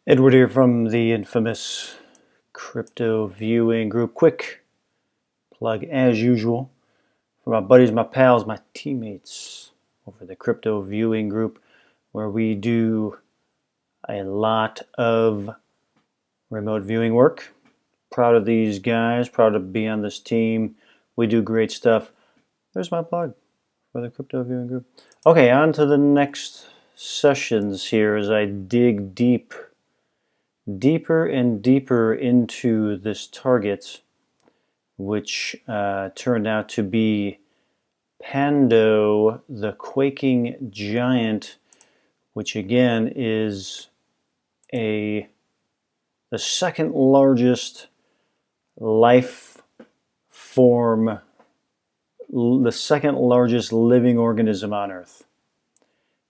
Edward here from the infamous crypto viewing group. Quick plug as usual for my buddies, my pals, my teammates over the crypto viewing group, where we do a lot of remote viewing work. Proud of these guys, proud to be on this team. We do great stuff. There's my plug for the crypto viewing group. Okay, on to the next sessions here as I dig deeper and deeper into this target, which turned out to be Pando, the quaking giant, which again is the second largest life form, the second largest living organism on Earth,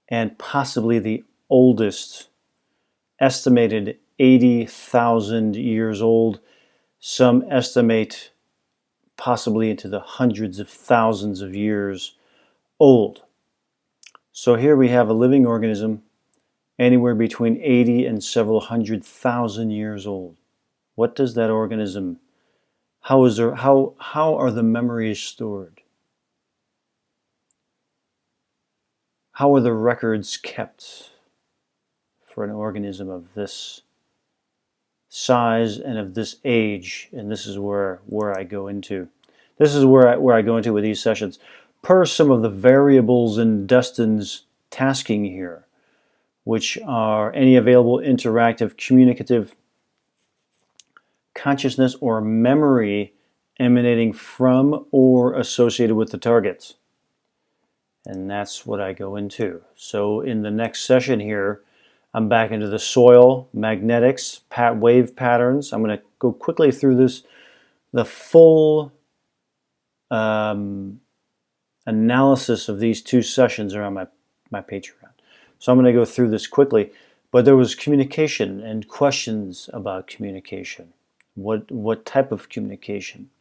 and possibly the oldest, estimated 80,000 years old. Some estimate possibly into the hundreds of thousands of years old. So here we have a living organism anywhere between 80 and several 100,000 years old. What does that organism, how are the memories stored? How are the records kept for an organism of this size and of this age? And this is where I go into. This is where I go into with these sessions. Per some of the variables in Dustin's tasking here, which are any available interactive, communicative consciousness or memory emanating from or associated with the targets. And that's what I go into. So in the next session here, I'm back into the soil, magnetics, wave patterns. I'm going to go quickly through this, the full analysis of these two sessions are on my Patreon. So I'm going to go through this quickly. But there was communication and questions about communication. What type of communication?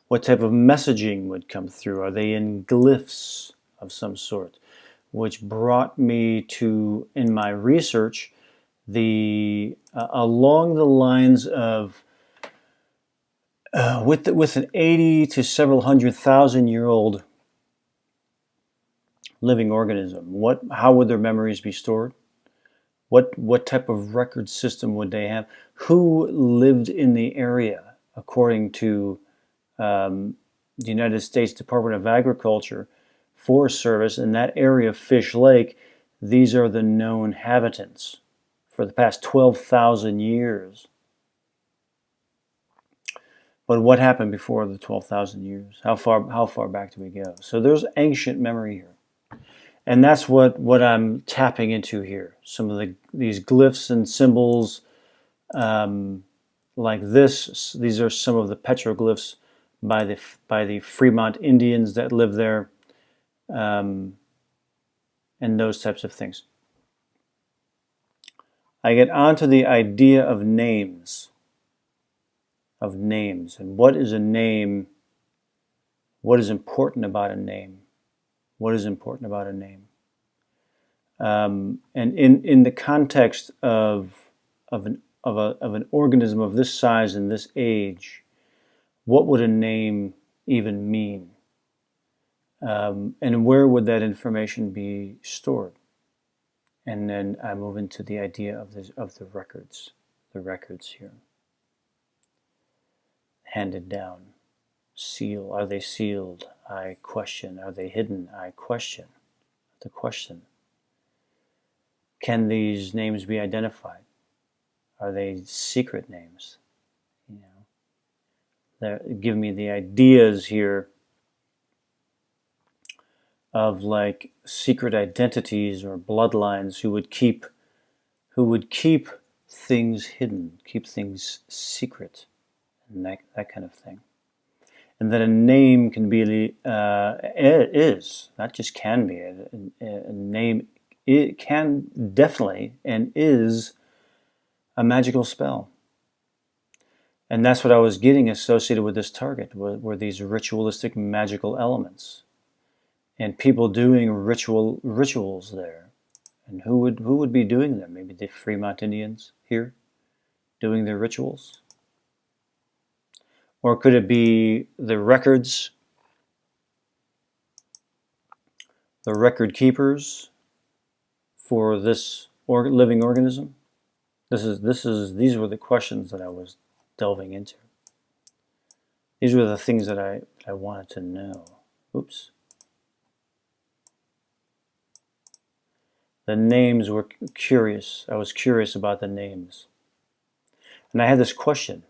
What type of messaging would come through? Are they in glyphs of some sort? Which brought me to, in my research, along the lines of with an 80 to several 100,000-year-old living organism, how would their memories be stored? What type of record system would they have? Who lived in the area according to the United States Department of Agriculture, Forest Service, in that area of Fish Lake? These are the known habitants for the past 12,000 years. But what happened before the 12,000 years? How far back do we go? So there's ancient memory here. And that's what I'm tapping into here. Some of these glyphs and symbols like this. These are some of the petroglyphs by the Fremont Indians that live there, and those types of things. I get onto the idea of names. And what is a name? What is important about a name? What is important about a name? And in the context of an organism of this size and this age, what would a name even mean? And where would that information be stored? And then I move into the idea of the records here. Handed down. Seal. Are they sealed? I question. Are they hidden? I question. The question. Can these names be identified? Are they secret names? They give me the ideas here of like secret identities or bloodlines who would keep things hidden, keep things secret, and that kind of thing. And that a name can be, is, not just can be, a name, it can definitely and is a magical spell. And that's what I was getting associated with this target, were these ritualistic magical elements. And people doing rituals there. And who would be doing them? Maybe the Fremont Indians here doing their rituals? Or could it be the records, the record keepers for this living organism? These were the questions that I was delving into. These were the things that I wanted to know. Oops. The names were curious. I was curious about the names. And I had this question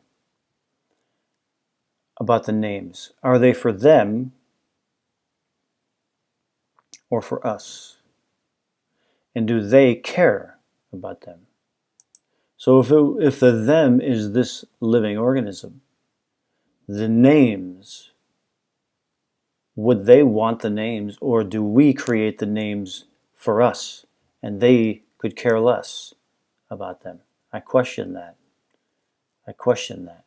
about the names. Are they for them or for us? And do they care about them? So if the them is this living organism, the names, would they want the names, or do we create the names for us and they could care less about them? I question that. I question that.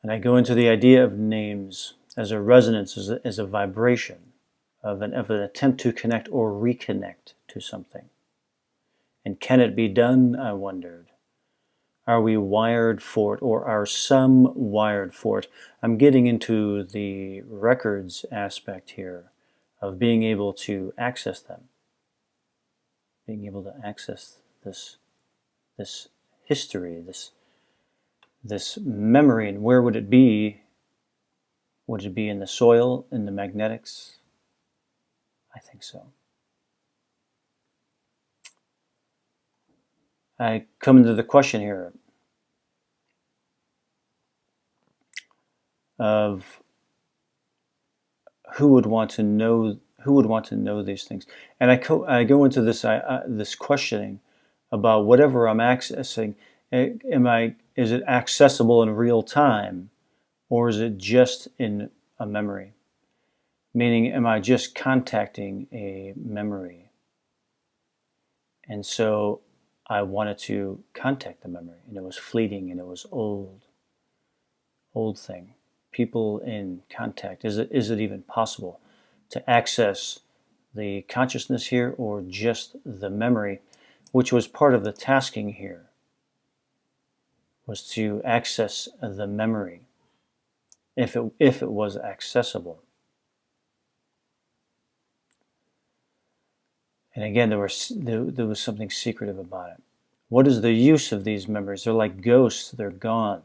And I go into the idea of names as a resonance, as a vibration of an attempt to connect or reconnect to something. And can it be done, I wondered. Are we wired for it, or are some wired for it? I'm getting into the records aspect here of being able to access them. Being able to access this history, this memory, and where would it be? Would it be in the soil, in the magnetics? I think so. I come into the question here of who would want to know these things, and I go into this questioning about whatever I'm accessing. Is it accessible in real time, or is it just in a memory? Meaning, am I just contacting a memory? And so I wanted to contact the memory, and it was fleeting, and it was old thing. People in contact. Is it even possible to access the consciousness here, or just the memory, which was part of the tasking here, was to access the memory, if it was accessible. And again, there was something secretive about it. What is the use of these memories? They're like ghosts, they're gone.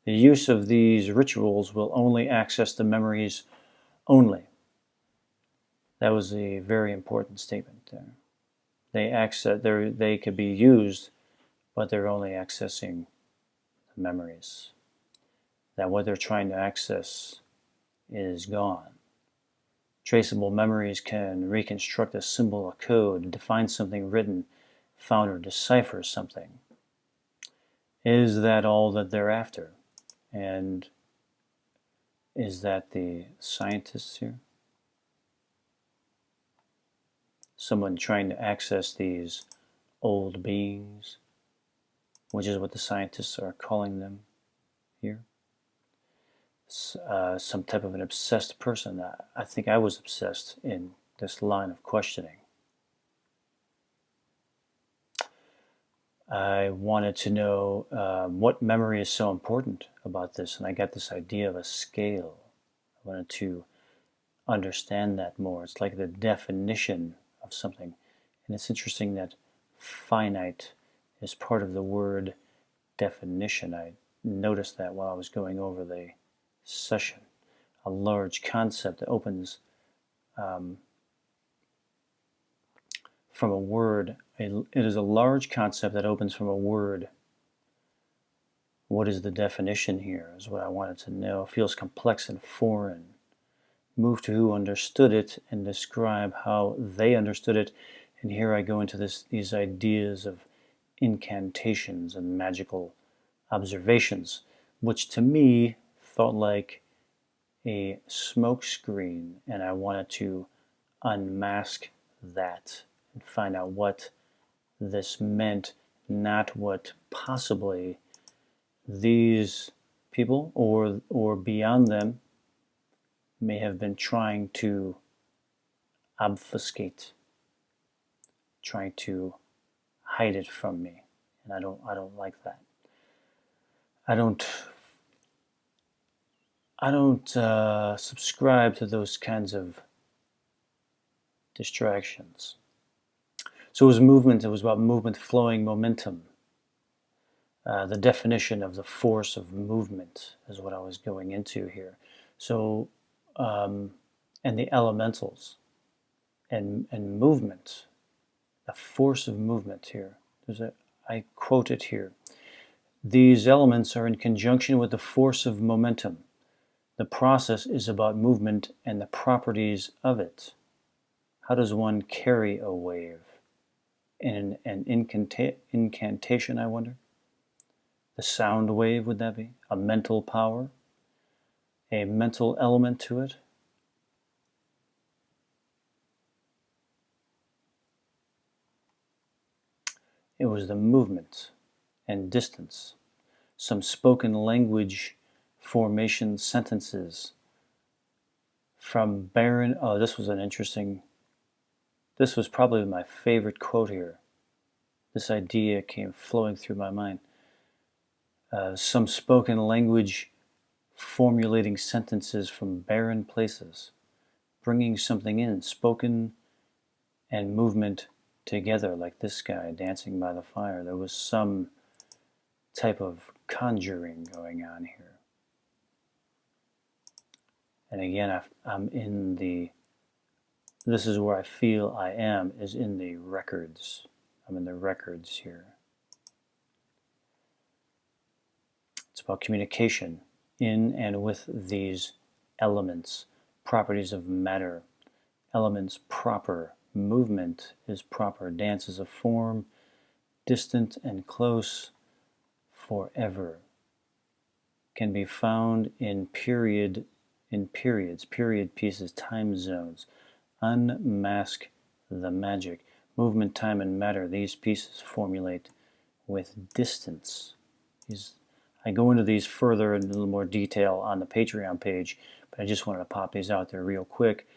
The use of these rituals will only access the memories only. That was a very important statement there. They could be used, but they're only accessing the memories. That what they're trying to access is gone. Traceable memories can reconstruct a symbol, a code, define something written, found, or decipher something. Is that all that they're after? And is that the scientists here? Someone trying to access these old beings, which is what the scientists are calling them here. Some type of an obsessed person. I think I was obsessed in this line of questioning. I wanted to know what memory is so important about this, and I got this idea of a scale. I wanted to understand that more. It's like the definition of something. And it's interesting that finite is part of the word definition. I noticed that while I was going over the session. A large concept that opens from a word. It is a large concept that opens from a word. What is the definition here is what I wanted to know. It feels complex and foreign. Move to who understood it and describe how they understood it. And here I go into these ideas of incantations and magical observations, which to me felt like a smoke screen, and I wanted to unmask that and find out what this meant, not what possibly these people or beyond them may have been trying to obfuscate, trying to hide it from me, and I don't like that. I don't subscribe to those kinds of distractions. So it was movement. It was about movement, flowing, momentum. The definition of the force of movement is what I was going into here. So, and the elementals and movement, the force of movement here. I quote it here. These elements are in conjunction with the force of momentum. The process is about movement and the properties of it. How does one carry a wave? In an incantation, I wonder? The sound wave, would that be? A mental power? A mental element to it? It was the movement and distance. Some spoken language formation sentences from Baron. Oh, this was this was probably my favorite quote here. This idea came flowing through my mind. Some spoken language formulating sentences from barren places, bringing something in, spoken and movement together, like this guy dancing by the fire. There was some type of conjuring going on here. And again, I'm in the, this is where I feel I am, is in the records. I'm in the records here. It's about communication in and with these elements, properties of matter, elements proper, movement is proper, dance is a form, distant and close, forever, can be found in periods, period pieces, time zones, unmask the magic, movement, time, and matter. These pieces formulate with distance. I go into these further in a little more detail on the Patreon page, but I just wanted to pop these out there real quick,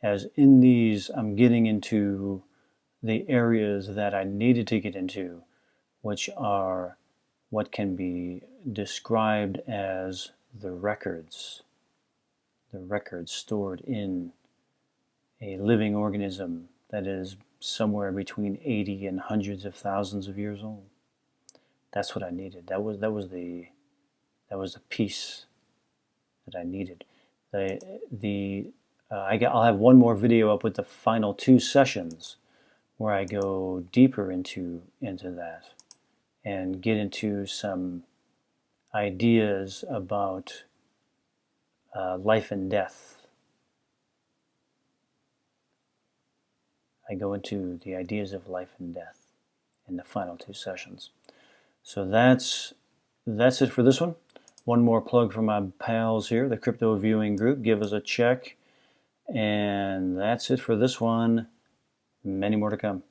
as in these I'm getting into the areas that I needed to get into, which are what can be described as the records stored in a living organism that is somewhere between 80 and hundreds of thousands of years old. That's what I needed. That was the piece that I needed. I'll have one more video up with the final 2 sessions where I go deeper into that and get into some ideas about life and death. I go into the ideas of life and death in the final 2 sessions. So that's it for this one. One more plug for my pals here, the Crypto Viewing Group. Give us a check. And that's it for this one. Many more to come.